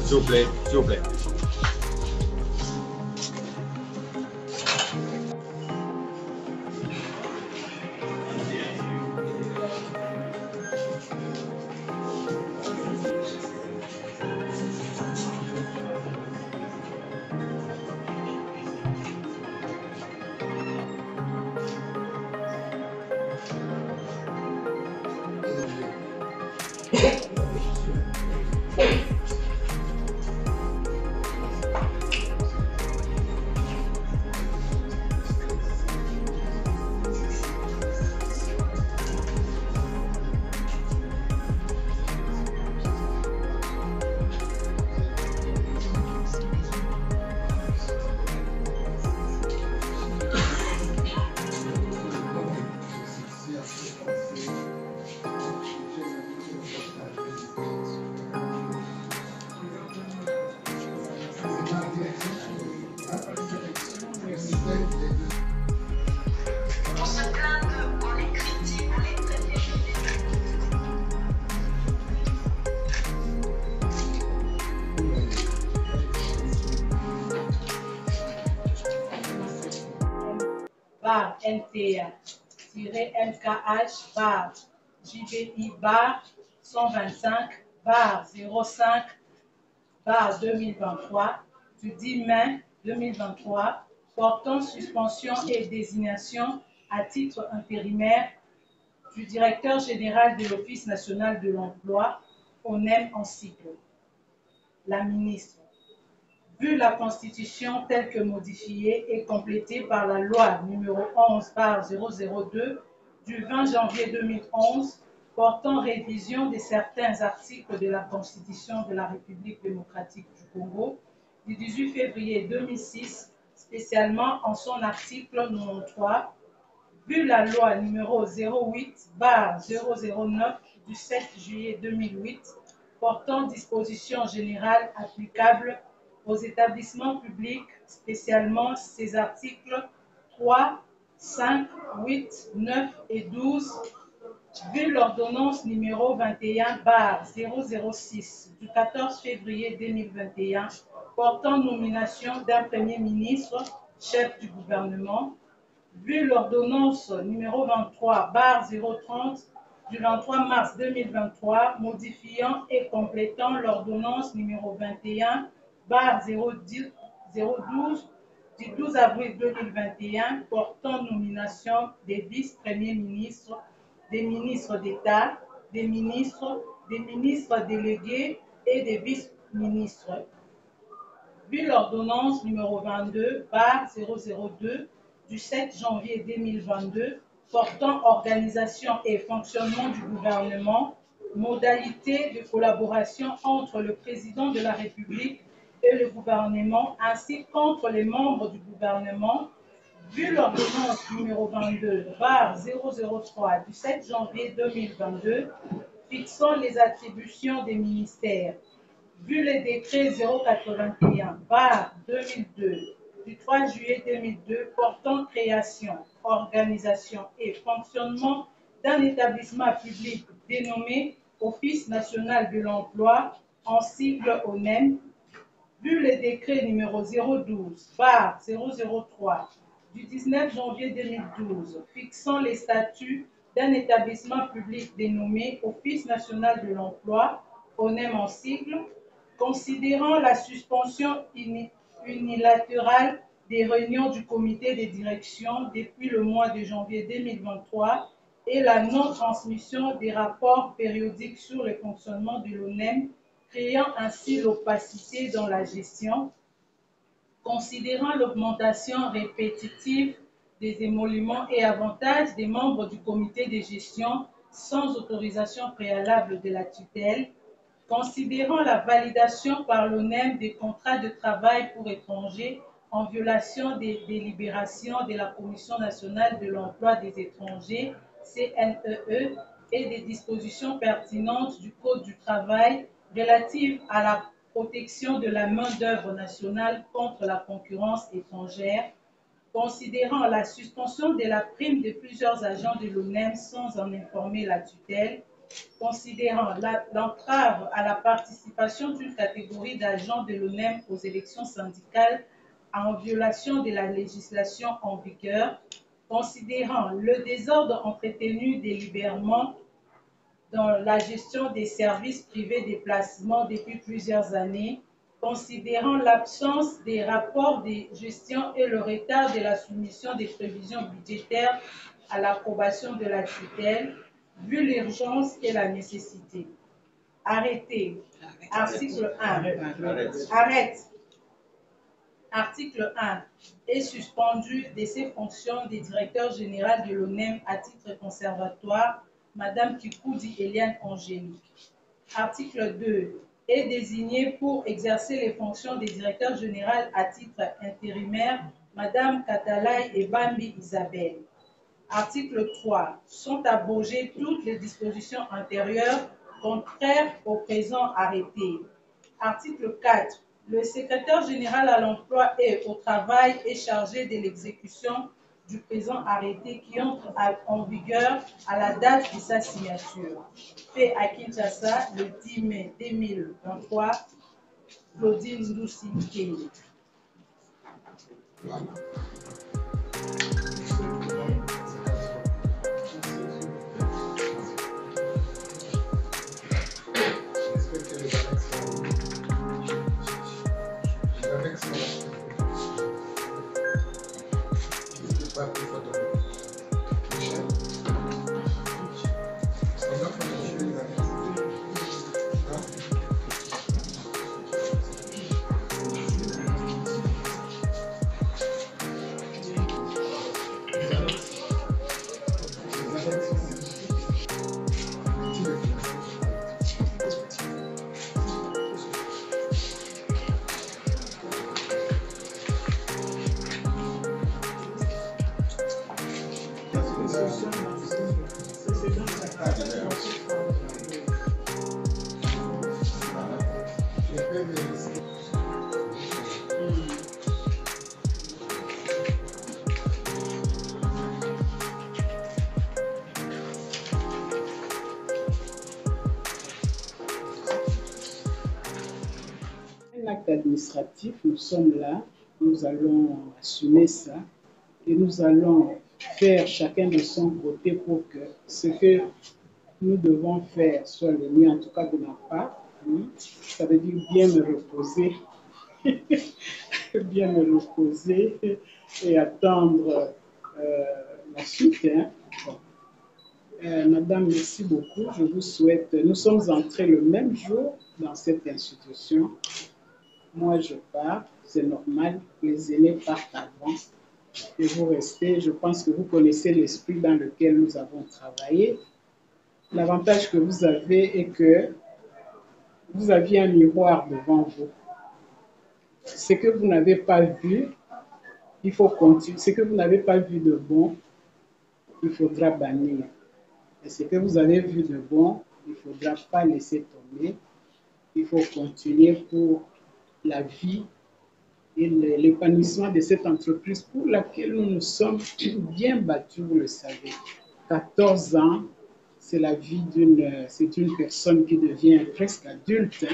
S'il vous plaît, s'il vous plaît. Bar NTA-MKH bar JBI bar 125 bar 05 bar 2023 du 10 mai 2023 portant suspension et désignation à titre intérimaire du directeur général de l'Office national de l'emploi, ONEM en sigle. La ministre, vu la Constitution telle que modifiée et complétée par la loi numéro 11/002 du 20 janvier 2011 portant révision de certains articles de la Constitution de la République démocratique du Congo du 18 février 2006, spécialement en son article 93, vu la loi numéro 08/009 du 7 juillet 2008 portant dispositions générales applicables aux établissements publics, spécialement ses articles 3, 5, 8, 9 et 12, vu l'ordonnance numéro 21/006 du 14 février 2021 portant nomination d'un Premier ministre, chef du gouvernement, vu l'ordonnance numéro 23/030 du 23 mars 2023 modifiant et complétant l'ordonnance numéro 21/012 du 12 avril 2021 portant nomination des vice-premiers ministres, des ministres d'État, des ministres délégués et des vice-ministres. Vu l'ordonnance numéro 22/002 du 7 janvier 2022 portant organisation et fonctionnement du gouvernement, modalités de collaboration entre le président de la République et le gouvernement ainsi qu'entre les membres du gouvernement, vu l'ordonnance numéro 22/003 du 7 janvier 2022 fixant les attributions des ministères, vu les décrets 081/2002 du 3 juillet 2002 portant création, organisation et fonctionnement d'un établissement public dénommé Office national de l'emploi, en sigle ONEM, vu le décret numéro 012/003 du 19 janvier 2012 fixant les statuts d'un établissement public dénommé Office national de l'emploi, ONEM en sigle, considérant la suspension unilatérale des réunions du comité de direction depuis le mois de janvier 2023 et la non-transmission des rapports périodiques sur le fonctionnement de l'ONEM, créant ainsi l'opacité dans la gestion, considérant l'augmentation répétitive des émoluments et avantages des membres du comité de gestion sans autorisation préalable de la tutelle, considérant la validation par l'ONEM des contrats de travail pour étrangers en violation des délibérations de la Commission nationale de l'emploi des étrangers, CNEE, et des dispositions pertinentes du Code du travail relatives à la protection de la main-d'œuvre nationale contre la concurrence étrangère, considérant la suspension de la prime de plusieurs agents de l'ONEM sans en informer la tutelle, considérant l'entrave à la participation d'une catégorie d'agents de l'ONEM aux élections syndicales en violation de la législation en vigueur, considérant le désordre entretenu délibérément dans la gestion des services privés des placements depuis plusieurs années, considérant l'absence des rapports de gestion et le retard de la soumission des prévisions budgétaires à l'approbation de la tutelle, vu l'urgence et la nécessité. Arrêté. Article 1. Arrête. Article 1. Est suspendu de ses fonctions des directeurs généraux de l'ONEM à titre conservatoire, Madame Kikoudi Eliane Angélique. Article 2. Est désigné pour exercer les fonctions des directeurs généraux à titre intérimaire, Madame Katalai et Bambi Isabelle. Article 3. Sont abrogées toutes les dispositions antérieures contraires au présent arrêté. Article 4. Le secrétaire général à l'emploi et au travail est chargé de l'exécution du présent arrêté qui entre en vigueur à la date de sa signature. Fait à Kinshasa le 10 mai 2023, Claudine Lucy Kelly. Un acte administratif, nous sommes là, nous allons assumer ça et nous allons faire chacun de son côté pour que ce que nous devons faire soit le mieux, en tout cas de ma part. Ça veut dire bien me reposer, bien me reposer et attendre la suite. Bon. Madame, merci beaucoup. Je vous souhaite, nous sommes entrés le même jour dans cette institution. Moi, je pars, c'est normal, les aînés partent avant et vous restez. Je pense que vous connaissez l'esprit dans lequel nous avons travaillé. L'avantage que vous avez est que vous aviez un miroir devant vous. Ce que vous n'avez pas vu, il faut continuer. Ce que vous n'avez pas vu de bon, il faudra bannir. Et ce que vous avez vu de bon, il ne faudra pas laisser tomber. Il faut continuer pour la vie et l'épanouissement de cette entreprise pour laquelle nous nous sommes bien battus, vous le savez. 14 ans, c'est la vie c'est une personne qui devient presque adulte.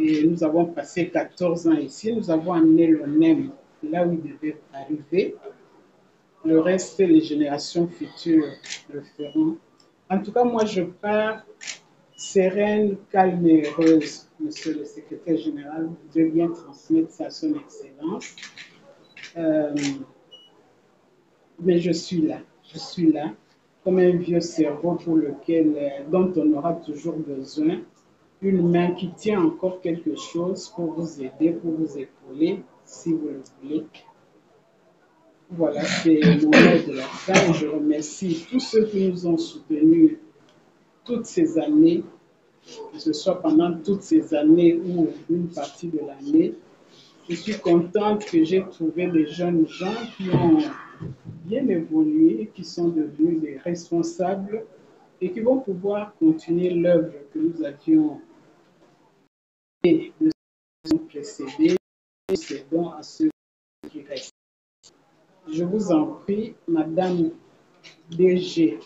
Et nous avons passé 14 ans ici. Nous avons amené le NEM là où il devait arriver. Le reste, les générations futures le feront. En tout cas, moi, je pars sereine, calme et heureuse, Monsieur le Secrétaire général. Dieu bien transmettre ça à son Excellence. Mais je suis là, comme un vieux cerveau dont on aura toujours besoin, une main qui tient encore quelque chose pour vous aider, pour vous épauler, si vous le voulez. Voilà, c'est mon mot de la fin et je remercie tous ceux qui nous ont soutenus toutes ces années, que ce soit pendant toutes ces années ou une partie de l'année. Je suis contente que j'ai trouvé des jeunes gens qui ont bien évolué, qui sont devenus des responsables et qui vont pouvoir continuer l'œuvre que nous avions et nous précédés, cédons à ceux qui restent. Je vous en prie, Madame DG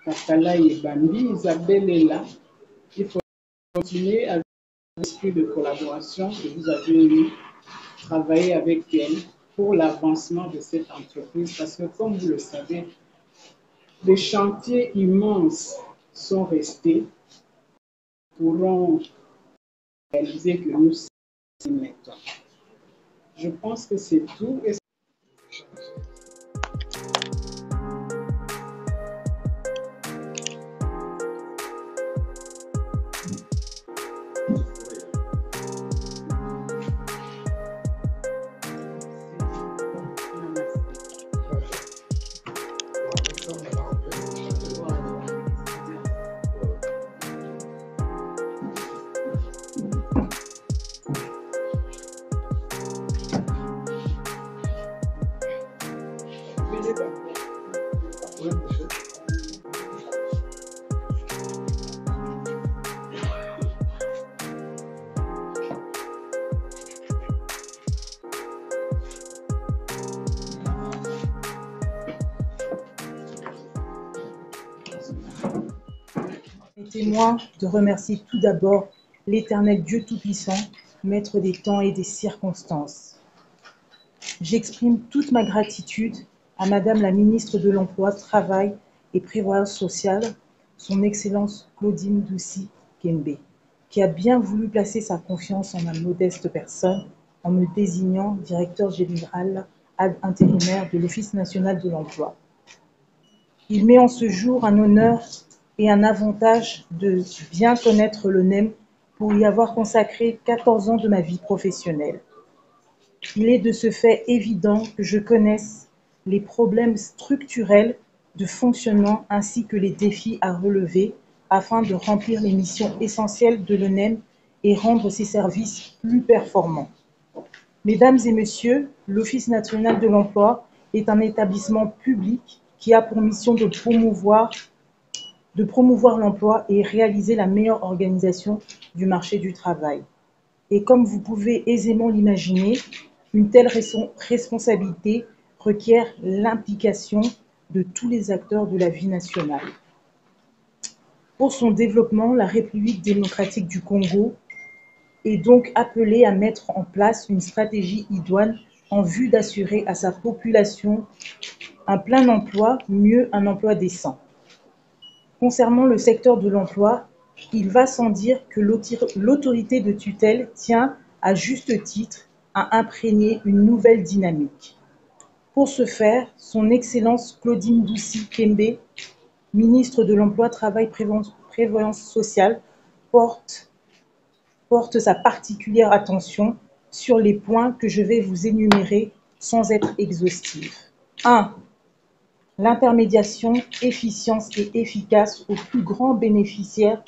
Kakala Yebambi, Isabelle est là. Il faut continuer avec l'esprit de collaboration que vous avez eu, travailler avec elle pour l'avancement de cette entreprise parce que, comme vous le savez, des chantiers immenses sont restés, pourront réaliser que nous sommes mettons. Je pense que c'est tout. Permettez-moi de remercier tout d'abord l'Éternel Dieu Tout-Puissant, Maître des temps et des circonstances. J'exprime toute ma gratitude à Madame la Ministre de l'Emploi, Travail et Prévoyance sociale, Son Excellence Claudine Doucy Kembe, qui a bien voulu placer sa confiance en ma modeste personne en me désignant directeur général intérimaire de l'Office national de l'emploi. Il met en ce jour un honneur et un avantage de bien connaître le NEM pour y avoir consacré 14 ans de ma vie professionnelle. Il est de ce fait évident que je connaisse les problèmes structurels de fonctionnement ainsi que les défis à relever afin de remplir les missions essentielles de l'ONEM et rendre ses services plus performants. Mesdames et messieurs, l'Office national de l'emploi est un établissement public qui a pour mission de promouvoir l'emploi et réaliser la meilleure organisation du marché du travail. Et comme vous pouvez aisément l'imaginer, une telle responsabilité requiert l'implication de tous les acteurs de la vie nationale. Pour son développement, la République démocratique du Congo est donc appelée à mettre en place une stratégie idoine en vue d'assurer à sa population un plein emploi, mieux un emploi décent. Concernant le secteur de l'emploi, il va sans dire que l'autorité de tutelle tient à juste titre à imprégner une nouvelle dynamique. Pour ce faire, son Excellence Claudine Doucy Kembe, ministre de l'Emploi, Travail, Prévoyance sociale, porte sa particulière attention sur les points que je vais vous énumérer sans être exhaustif. 1. L'intermédiation efficiente et efficace au plus grand bénéficiaire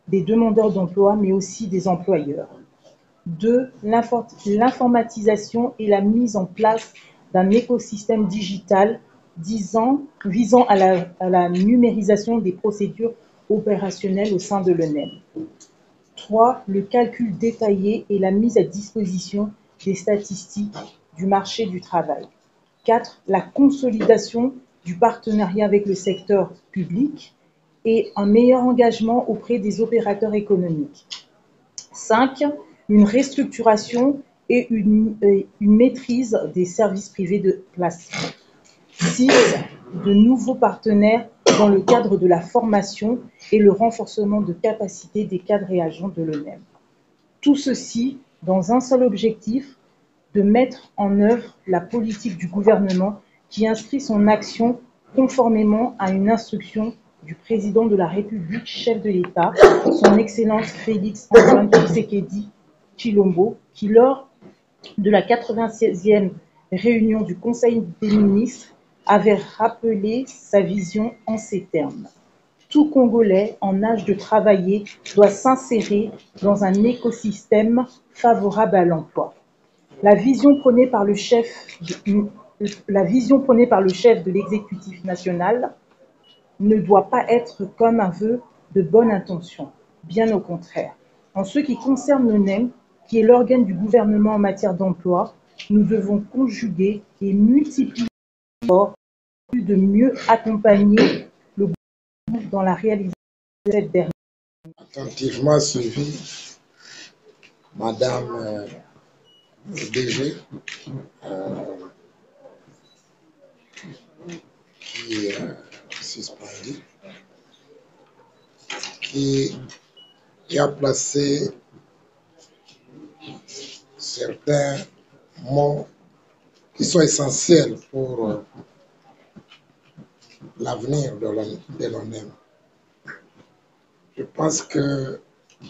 des demandeurs d'emploi, mais aussi des employeurs. 2. L'informatisation et la mise en place d'un écosystème digital visant à la numérisation des procédures opérationnelles au sein de l'ONEM. 3. Le calcul détaillé et la mise à disposition des statistiques du marché du travail. 4. La consolidation du partenariat avec le secteur public et un meilleur engagement auprès des opérateurs économiques. 5. Une restructuration et une maîtrise des services privés de placement. 6. De nouveaux partenaires dans le cadre de la formation et le renforcement de capacités des cadres et agents de l'ONEM. Tout ceci dans un seul objectif, de mettre en œuvre la politique du gouvernement qui inscrit son action conformément à une instruction du président de la République, chef de l'État, son Excellence Félix Antoine Tshisekedi Tshilombo, qui lors de la 96e réunion du Conseil des ministres avait rappelé sa vision en ces termes. Tout Congolais en âge de travailler doit s'insérer dans un écosystème favorable à l'emploi. La vision prônée par le chef de l'exécutif national ne doit pas être comme un vœu de bonne intention, bien au contraire. En ce qui concerne l'ONEM, qui est l'organe du gouvernement en matière d'emploi, nous devons conjuguer et multiplier les efforts de mieux accompagner le gouvernement dans la réalisation de cette dernière. Attentivement suivi, Madame DG, qui est suspendue, qui a placé certains mots qui sont essentiels pour l'avenir de l'ONEM. Je pense que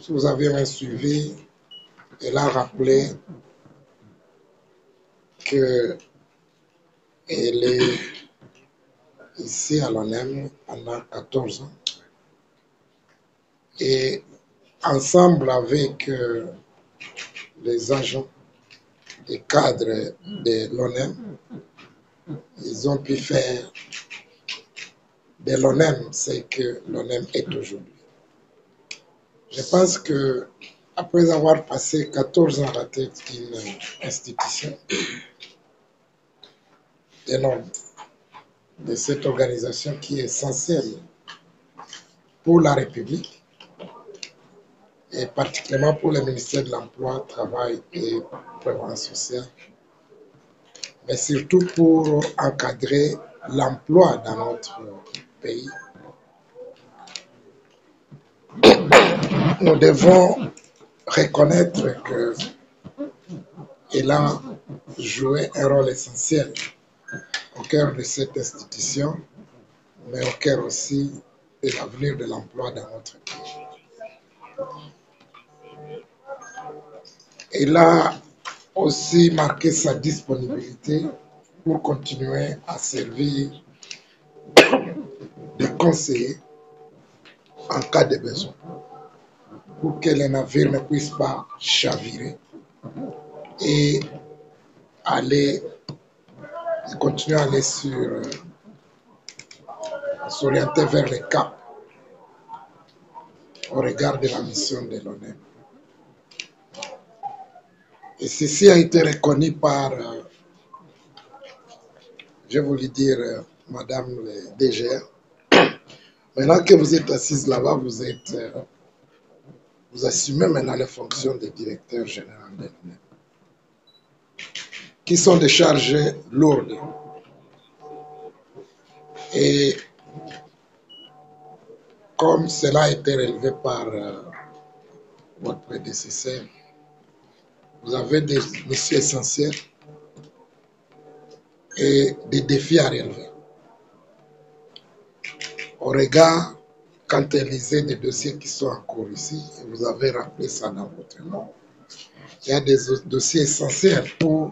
si vous avez un suivi, elle a rappelé qu'elle est ici à l'ONEM pendant 14 ans et ensemble avec les agents et cadres de l'ONEM, ils ont pu faire de l'ONEM ce que l'ONEM est aujourd'hui. Je pense que après avoir passé 14 ans à la tête d'une institution, de cette organisation qui est essentielle pour la République, et particulièrement pour le ministère de l'Emploi, Travail et Prévoyance sociale, mais surtout pour encadrer l'emploi dans notre pays. Nous devons reconnaître qu'elle a joué un rôle essentiel au cœur de cette institution, mais au cœur aussi de l'avenir de l'emploi dans notre pays. Elle a aussi marqué sa disponibilité pour continuer à servir de conseiller en cas de besoin, pour que les navires ne puissent pas chavirer et continuer à aller s'orienter vers le cap au regard de la mission de l'ONEM. Et ceci a été reconnu par, je voulais dire, Madame le DGR. Maintenant que vous êtes assise là-bas, vous assumez maintenant les fonctions de directeur général de l'ONEM, qui sont des charges lourdes. Et comme cela a été relevé par votre prédécesseur, vous avez des missions essentielles et des défis à relever. Au regard, quand elle lisait des dossiers qui sont en cours ici, et vous avez rappelé ça dans votre nom, il y a des dossiers essentiels pour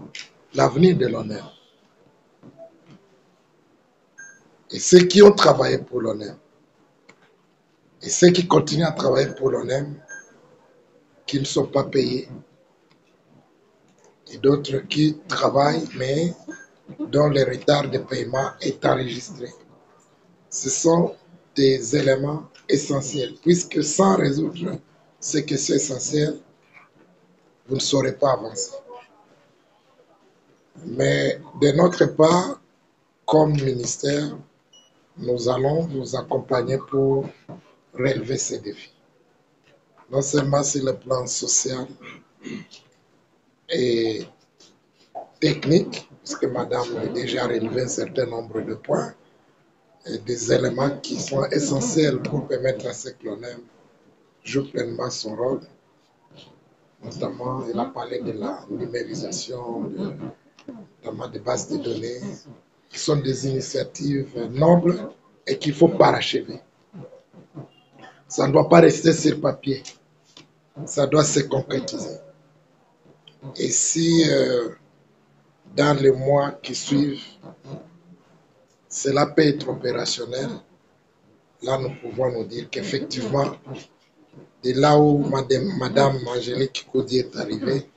l'avenir de l'ONEM. Et ceux qui ont travaillé pour l'ONEM, et ceux qui continuent à travailler pour l'ONEM, qui ne sont pas payés, et d'autres qui travaillent, mais dont le retard de paiement est enregistré. Ce sont des éléments essentiels, puisque sans résoudre ces questions essentielles, vous ne saurez pas avancer. Mais de notre part, comme ministère, nous allons vous accompagner pour relever ces défis. non seulement sur le plan social et technique, puisque madame a déjà relevé un certain nombre de points, et des éléments qui sont essentiels pour permettre à ce que l'ONEM joue pleinement son rôle. Notamment, il a parlé de la numérisation, notamment des bases de données, qui sont des initiatives nobles et qu'il faut parachever. Ça ne doit pas rester sur papier, ça doit se concrétiser. Et si dans les mois qui suivent, cela peut être opérationnel, là nous pouvons nous dire qu'effectivement, de là où Madame Angélique Koudia est arrivée,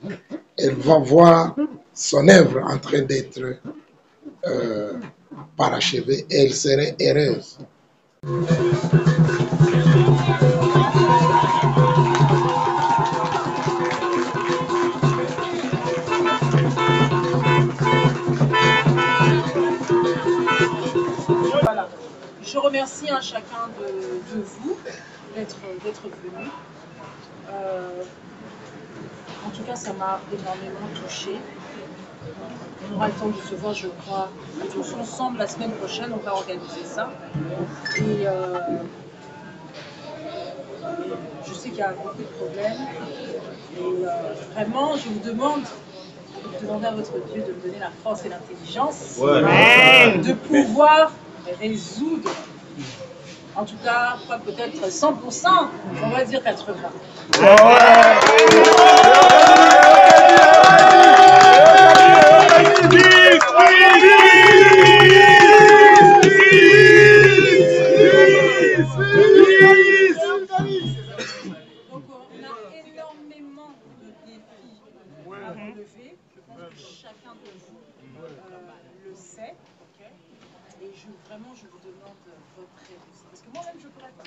elle va voir son œuvre en train d'être parachevée et elle serait heureuse. Voilà. Je remercie chacun de vous d'être venu. En tout cas, ça m'a énormément touchée. On aura le temps de se voir, je crois, tous ensemble la semaine prochaine. On va organiser ça. Et je sais qu'il y a beaucoup de problèmes. Et vraiment, je vous demande de demander à votre Dieu de me donner la force et l'intelligence de pouvoir résoudre, en tout cas, pas peut-être 100%, on va dire 80%. Donc on a énormément de défis à relever. Je pense que chacun de vous le sait. Et vraiment, je vous demande votre réussite. Parce que moi-même, je ne pourrais pas.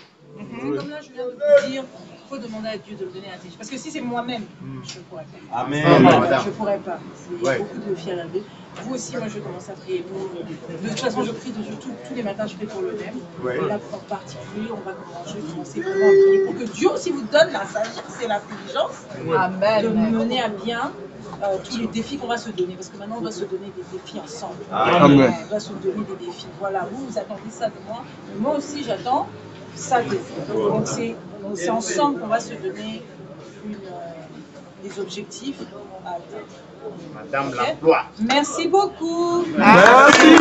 C'est comme là, je viens de vous dire, il faut demander à Dieu de me donner l'intelligence. Parce que si c'est moi-même, je ne pourrais pas. Amen. Je ne pourrais pas. C'est beaucoup de fierté. Vous aussi, moi, je commence à prier pour vous. De toute façon, je prie tous les matins, je prie pour le même. Et là, en particulier, on va commencer vraiment à prier pour que Dieu aussi vous donne la sagesse et l'intelligence de mener à bien tous les défis qu'on va se donner. Parce que maintenant, on doit se donner des défis ensemble. Amen. On doit se donner des défis. Voilà, vous attendez ça de moi. Mais moi aussi, j'attends ça de vous. Donc, c'est ensemble qu'on va se donner des objectifs à atteindre. Madame l'emploi. Merci beaucoup. Merci.